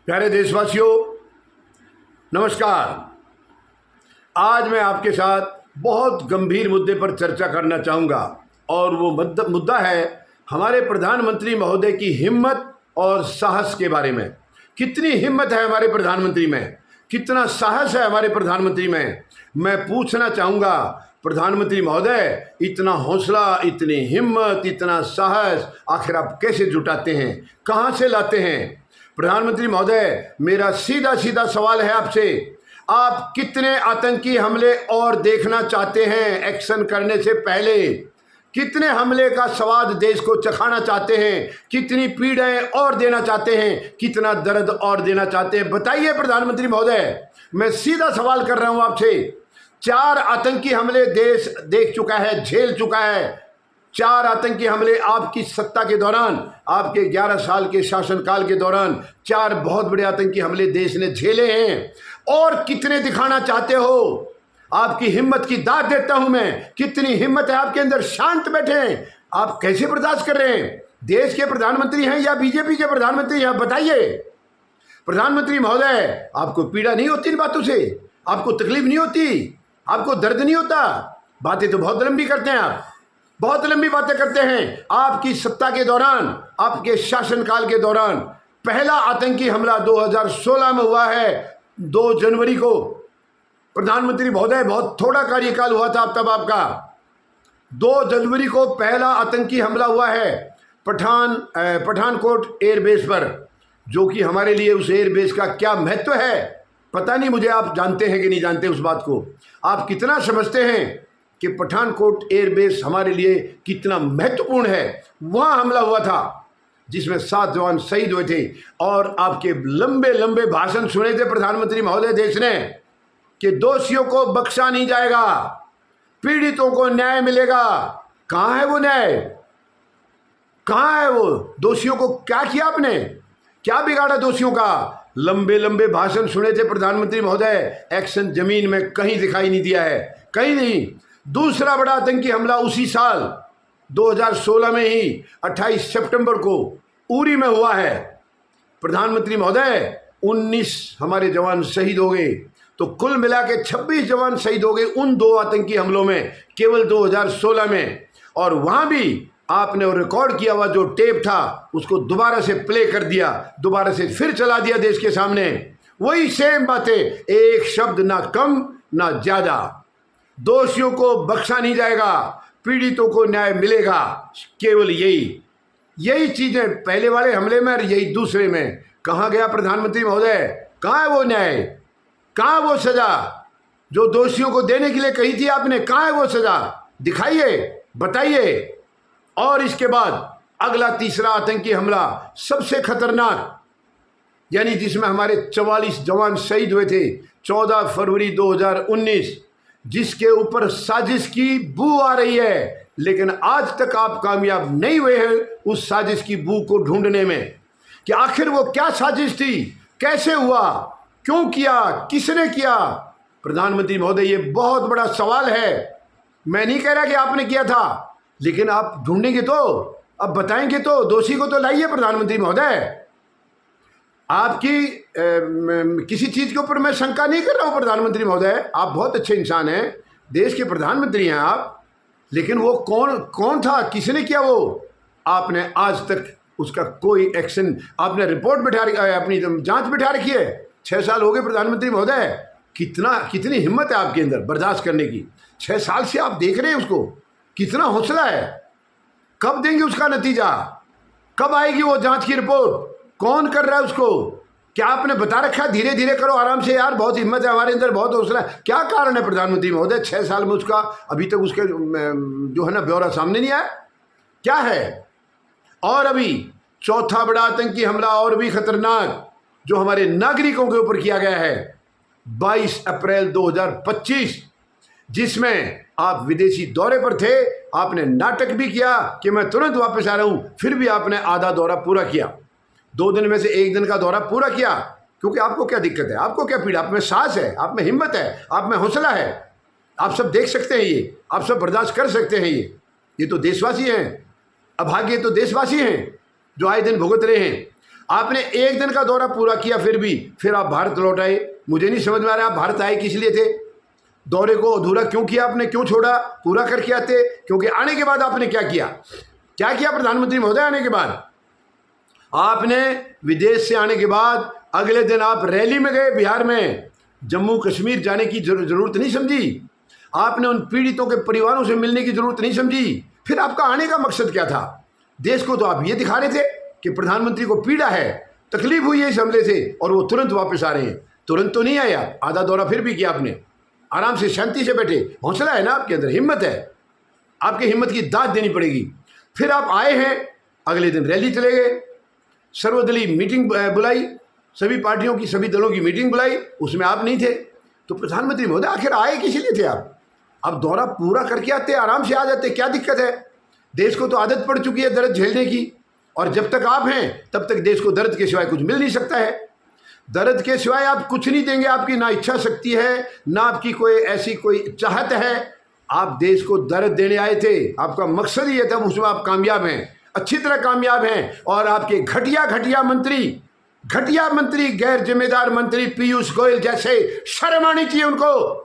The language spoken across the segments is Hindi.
प्यारे देशवासियों, नमस्कार। आज मैं आपके साथ बहुत गंभीर मुद्दे पर चर्चा करना चाहूँगा और वो मुद्दा है हमारे प्रधानमंत्री महोदय की हिम्मत और साहस के बारे में। कितनी हिम्मत है हमारे प्रधानमंत्री में, कितना साहस है हमारे प्रधानमंत्री में। मैं पूछना चाहूँगा, प्रधानमंत्री महोदय, इतना हौसला, इतनी हिम्मत, इतना साहस आखिर आप कैसे जुटाते हैं, कहाँ से लाते हैं? प्रधानमंत्री महोदय, मेरा सीधा सीधा सवाल है आपसे, आप कितने आतंकी हमले और देखना चाहते हैं एक्शन करने से पहले? कितने हमले का स्वाद देश को चखाना चाहते हैं? कितनी पीड़ाएं और देना चाहते हैं? कितना दर्द और देना चाहते हैं? बताइए प्रधानमंत्री महोदय। मैं सीधा सवाल कर रहा हूं आपसे। 4 आतंकी हमले देश देख चुका है, झेल चुका है। 4 आतंकी हमले आपकी सत्ता के दौरान, आपके 11 साल के शासनकाल के दौरान 4 बहुत बड़े आतंकी हमले देश ने झेले हैं। और कितने दिखाना चाहते हो? आपकी हिम्मत की दाद देता हूं मैं। कितनी हिम्मत है आपके अंदर? शांत बैठे, आप कैसे बर्दाश्त कर रहे हैं? देश के प्रधानमंत्री हैं या बीजेपी के प्रधानमंत्री हैं? बताइए प्रधानमंत्री महोदय, आपको पीड़ा नहीं होती इन बातों से? आपको तकलीफ नहीं होती? आपको दर्द नहीं होता? बातें तो बहुत लंबी करते हैं आप, बहुत लंबी बातें करते हैं। आपकी सत्ता के दौरान, आपके शासनकाल के दौरान पहला आतंकी हमला 2016 में हुआ है, 2 जनवरी को। प्रधानमंत्री महोदय, बहुत थोड़ा कार्यकाल हुआ था तब आपका। 2 जनवरी को पहला आतंकी हमला हुआ है पठानकोट एयरबेस पर, जो कि हमारे लिए उस एयरबेस का क्या महत्व है पता नहीं मुझे। आप जानते हैं कि नहीं जानते उस बात को? आप कितना समझते हैं कि पठानकोट एयरबेस हमारे लिए कितना महत्वपूर्ण है? वहाँ हमला हुआ था जिसमें 7 जवान शहीद हुए थे। और आपके लंबे लंबे भाषण सुने थे प्रधानमंत्री महोदय देश ने कि दोषियों को बख्शा नहीं जाएगा, पीड़ितों को न्याय मिलेगा। कहाँ है वो न्याय? कहाँ है वो? दोषियों को क्या किया आपने? क्या बिगाड़ा दोषियों का? लंबे लंबे भाषण सुने थे प्रधानमंत्री महोदय, एक्शन जमीन में कहीं दिखाई नहीं दिया है, कहीं नहीं। दूसरा बड़ा आतंकी हमला उसी साल 2016 में ही 28 सितंबर को उरी में हुआ है। प्रधानमंत्री महोदय, 19 हमारे जवान शहीद हो गए, तो कुल मिला के 26 जवान शहीद हो गए उन 2 आतंकी हमलों में, केवल 2016 में। और वहां भी आपने रिकॉर्ड किया हुआ जो टेप था उसको दोबारा से प्ले कर दिया, दोबारा से फिर चला दिया देश के सामने। वही सेम बातें, एक शब्द ना कम ना ज्यादा। दोषियों को बख्शा नहीं जाएगा, पीड़ितों को न्याय मिलेगा। केवल यही चीजें पहले वाले हमले में और यही दूसरे में। कहाँ गया प्रधानमंत्री महोदय? कहाँ है वो न्याय? कहाँ वो सजा जो दोषियों को देने के लिए कही थी आपने? कहाँ है वो सजा? दिखाइए, बताइए। और इसके बाद अगला तीसरा आतंकी हमला सबसे खतरनाक, यानी जिसमें हमारे 44 जवान शहीद हुए थे, 14 फरवरी 2019, जिसके ऊपर साजिश की बू आ रही है, लेकिन आज तक आप कामयाब नहीं हुए हैं उस साजिश की बू को ढूंढने में कि आखिर वो क्या साजिश थी, कैसे हुआ, क्यों किया, किसने किया। प्रधानमंत्री महोदय, ये बहुत बड़ा सवाल है। मैं नहीं कह रहा कि आपने किया था, लेकिन आप ढूंढेंगे तो, अब बताएंगे तो, दोषी को तो लाइए प्रधानमंत्री महोदय। आपकी किसी चीज के ऊपर मैं शंका नहीं कर रहा हूं प्रधानमंत्री महोदय, आप बहुत अच्छे इंसान हैं, देश के प्रधानमंत्री हैं आप। लेकिन वो कौन था, किसने किया वो? आपने आज तक उसका कोई एक्शन, आपने रिपोर्ट बिठा अपनी जांच बिठा रखी है। 6 साल हो गए प्रधानमंत्री महोदय। कितनी हिम्मत है आपके अंदर बर्दाश्त करने की? 6 साल से आप देख रहे हैं उसको, कितना हौसला है। कब देंगे उसका नतीजा? कब आएगी वो जांच की रिपोर्ट? कौन कर रहा है उसको? क्या आपने बता रखा? धीरे धीरे करो, आराम से यार, बहुत हिम्मत है हमारे अंदर, बहुत हौसला है। क्या कारण है प्रधानमंत्री महोदय 6 साल में उसका अभी तक उसके जो है ना ब्यौरा सामने नहीं आया? क्या है? और अभी चौथा बड़ा आतंकी हमला और भी खतरनाक जो हमारे नागरिकों के ऊपर किया गया है 22 अप्रैल 2025, जिसमें आप विदेशी दौरे पर थे। आपने नाटक भी किया कि मैं तुरंत वापस आ रहा हूं, फिर भी आपने आधा दौरा पूरा किया। 2 दिन में से 1 दिन का दौरा पूरा किया, क्योंकि आपको क्या दिक्कत है, आपको क्या पीड़ा? आप में साहस है, आप में हिम्मत है, आप में हौसला है। आप सब देख सकते हैं ये, आप सब बर्दाश्त कर सकते हैं ये तो देशवासी हैं। अभागे तो देशवासी हैं जो आए दिन भुगत रहे हैं। आपने एक दिन का दौरा पूरा किया, फिर आप भारत लौट आए। मुझे नहीं समझ में आ रहा आप भारत आए किस लिए थे? दौरे को अधूरा क्यों किया आपने, क्यों छोड़ा? पूरा करके आते। क्योंकि आने के बाद आपने क्या किया, क्या किया प्रधानमंत्री महोदय? आने के बाद आपने विदेश से आने के बाद अगले दिन आप रैली में गए बिहार में। जम्मू कश्मीर जाने की जरूरत नहीं समझी आपने, उन पीड़ितों के परिवारों से मिलने की जरूरत नहीं समझी। फिर आपका आने का मकसद क्या था? देश को तो आप ये दिखा रहे थे कि प्रधानमंत्री को पीड़ा है, तकलीफ हुई है इस हमले से, और वो तुरंत वापस आ रहे हैं। तुरंत तो नहीं आया, आधा दौरा फिर भी किया आपने, आराम से शांति से बैठे। हौसला है ना आपके अंदर, हिम्मत है, आपकी हिम्मत की दाद देनी पड़ेगी। फिर आप आए हैं, अगले दिन रैली चले गए, सर्वदलीय मीटिंग बुलाई, सभी पार्टियों की, सभी दलों की मीटिंग बुलाई, उसमें आप नहीं थे। तो प्रधानमंत्री महोदय आखिर आए किस लिए थे आप? अब दौरा पूरा करके आते, आराम से आ जाते, क्या दिक्कत है? देश को तो आदत पड़ चुकी है दर्द झेलने की, और जब तक आप हैं तब तक देश को दर्द के सिवाय कुछ मिल नहीं सकता है। दर्द के सिवाय आप कुछ नहीं देंगे, आपकी ना इच्छा शक्ति है, ना आपकी कोई ऐसी कोई चाहत है। आप देश को दर्द देने आए थे, आपका मकसद ही है, तब उसमें आप कामयाब हैं, अच्छी तरह कामयाब हैं। और आपके घटिया मंत्री, गैर जिम्मेदार मंत्री पीयूष गोयल जैसे, शर्म आनी चाहिए उनको।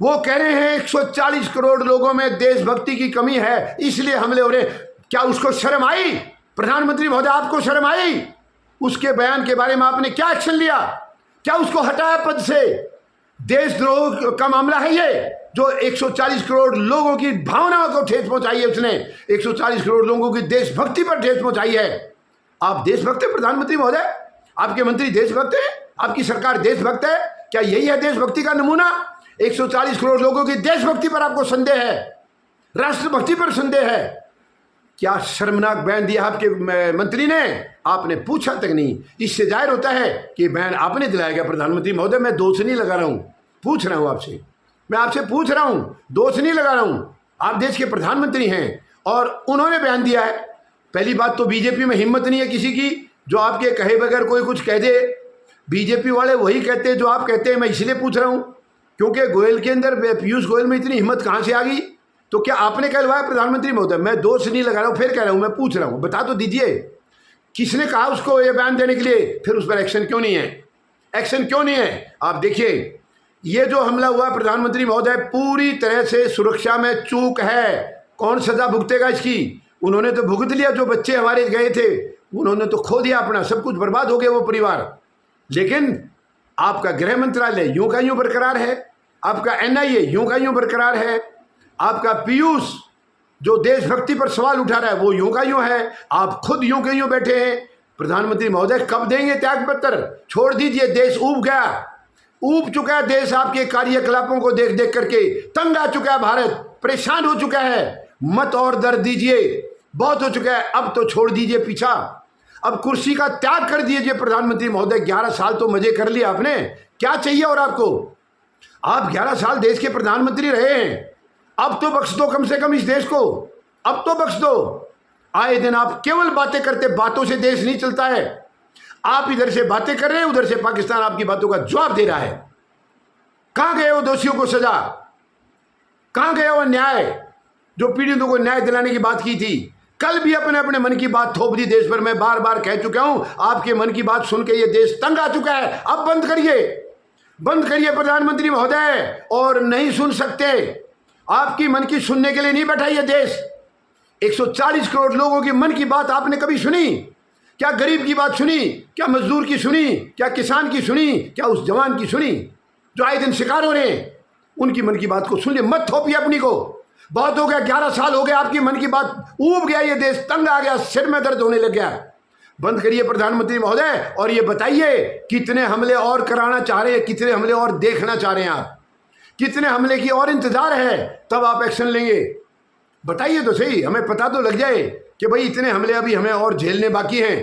वो कह रहे हैं 140 करोड़ लोगों में देशभक्ति की कमी है, इसलिए हमले हो रहे। क्या उसको शर्म आई? प्रधानमंत्री महोदय आपको शर्म आई? उसके बयान के बारे में आपने क्या एक्शन लिया? क्या उसको हटाया पद से? देशद्रोह का मामला है ये, जो 140 करोड़ लोगों की भावनाओं को ठेस पहुंचाई है उसने, 140 करोड़ लोगों की देशभक्ति पर ठेस पहुंचाई है। आप देशभक्त हैं प्रधानमंत्री महोदय? आपके मंत्री देशभक्त हैं? आपकी सरकार देशभक्त है? क्या यही है देशभक्ति का नमूना? 140 करोड़ लोगों की देशभक्ति पर आपको संदेह है, राष्ट्रभक्ति पर संदेह है? क्या शर्मनाक बयान दिया आपके मंत्री ने, आपने पूछा तक नहीं। इससे जाहिर होता है कि बयान आपने दिलाया गया। प्रधानमंत्री महोदय मैं दोष नहीं लगा रहा हूं, पूछ रहा हूं आपसे, मैं आपसे पूछ रहा हूं, दोष नहीं लगा रहा हूं। आप देश के प्रधानमंत्री हैं और उन्होंने बयान दिया है। पहली बात तो बीजेपी में हिम्मत नहीं है किसी की जो आपके कहे बगैर कोई कुछ कह दे। बीजेपी वाले वही कहते हैं जो आप कहते हैं। मैं इसलिए पूछ रहा हूं क्योंकि गोयल के अंदर, पीयूष गोयल में इतनी हिम्मत कहां से आ गई? तो क्या आपने कहलवाया प्रधानमंत्री महोदय? मैं दोष नहीं लगा रहा हूं, फिर कह रहा हूं, मैं पूछ रहा हूं, बता तो दीजिए किसने कहा उसको ये बयान देने के लिए? फिर उस पर एक्शन क्यों नहीं है? एक्शन क्यों नहीं है? आप देखिए, ये जो हमला हुआ प्रधानमंत्री महोदय, पूरी तरह से सुरक्षा में चूक है। कौन सजा भुगतेगा इसकी? उन्होंने तो भुगत लिया, जो बच्चे हमारे गए थे उन्होंने तो खो दिया अपना, सब कुछ बर्बाद हो गया वो परिवार। लेकिन आपका गृह मंत्रालय यूं का यूं बरकरार है, आपका एनआईए यूं का यूं बरकरार है, आपका पीयूष जो देशभक्ति पर सवाल उठा रहा है वो यूं का यूं है, आप खुद यूं के यूं बैठे हैं। प्रधानमंत्री महोदय कब देंगे त्याग पत्र? छोड़ दीजिए, देश ऊब गया, ऊब चुका है देश आपके कार्यकलापों को देख देख करके। तंग आ चुका है भारत, परेशान हो चुका है। मत और दर्द दीजिए, बहुत हो चुका है, अब तो छोड़ दीजिए पीछा, अब कुर्सी का त्याग कर दीजिए प्रधानमंत्री महोदय। 11 साल तो मजे कर लिए आपने, क्या चाहिए और आपको? आप 11 साल देश के प्रधानमंत्री रहे हैं, अब तो बख्श दो कम से कम इस देश को, अब तो बख्श दो। आए दिन आप केवल बातें करते, बातों से देश नहीं चलता है। आप इधर से बातें कर रहे हैं, उधर से पाकिस्तान आपकी बातों का जवाब दे रहा है। कहां गए वो दोषियों को सजा? कहां गया वो न्याय जो पीड़ितों को न्याय दिलाने की बात की थी? कल भी अपने अपने मन की बात थोप दी देश पर। मैं बार बार कह चुका हूं, आपके मन की बात सुन के ये देश तंग आ चुका है। अब बंद करिए, बंद करिए प्रधानमंत्री महोदय। और नहीं सुन सकते, आपकी मन की सुनने के लिए नहीं बैठा ये देश। 140 करोड़ लोगों की मन की बात आपने कभी सुनी? क्या गरीब की बात सुनी? क्या मजदूर की सुनी? क्या किसान की सुनी? क्या उस जवान की सुनी जो आए दिन शिकार हो रहे हैं? उनकी मन की बात को सुन ले, मत थोपिए अपनी को। बहुत हो गया, 11 साल हो गए, आपकी मन की बात ऊब गया, ये देश तंग आ गया, सिर में दर्द होने लग गया। बंद करिए प्रधानमंत्री महोदय, और ये बताइए कितने हमले और कराना चाह रहे हैं, कितने हमले और देखना चाह रहे हैं आप, कितने हमले की और इंतजार है, तब आप एक्शन लेंगे? बताइए तो सही, हमें पता तो लग जाए कि भाई इतने हमले अभी हमें और झेलने बाकी हैं,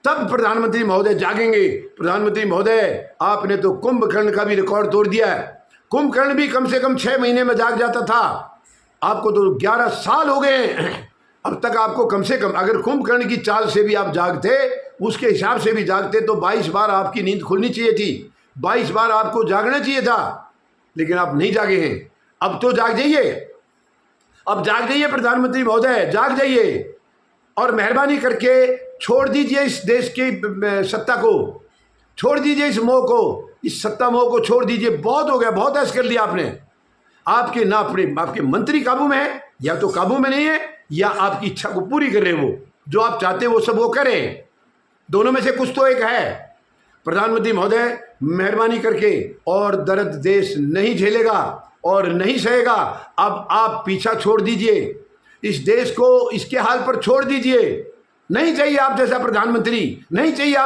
तब प्रधानमंत्री महोदय जागेंगे। प्रधानमंत्री महोदय आपने तो कुंभकर्ण का भी रिकॉर्ड तोड़ दिया है। कुंभकर्ण भी कम से कम 6 महीने में जाग जाता था, आपको तो 11 साल हो गए। अब तक आपको कम से कम, अगर कुंभकर्ण की चाल से भी आप जागते, उसके हिसाब से भी जागते, तो 22 बार आपकी नींद खुलनी चाहिए थी, 22 बार आपको जागना चाहिए था, लेकिन आप नहीं जागे हैं। अब तो जाग जाइए, अब जाग जाइए प्रधानमंत्री महोदय, जाग जाइए। और मेहरबानी करके छोड़ दीजिए इस देश की सत्ता को, छोड़ दीजिए इस मोह को, इस सत्ता मोह को छोड़ दीजिए। बहुत हो गया, बहुत ऐसा कर लिया आपने। आपके ना अपने आपके मंत्री काबू में है, या तो काबू में नहीं है, या आपकी इच्छा को पूरी कर रहे हैं। वो जो आप चाहते हैं वो सब वो करें, दोनों में से कुछ तो एक है। प्रधानमंत्री महोदय, मेहरबानी करके, और दर्द देश नहीं झेलेगा और नहीं सहेगा। अब आप पीछा छोड़ दीजिए, इस देश को इसके हाल पर छोड़ दीजिए। नहीं चाहिए आप जैसा प्रधानमंत्री, नहीं चाहिए आप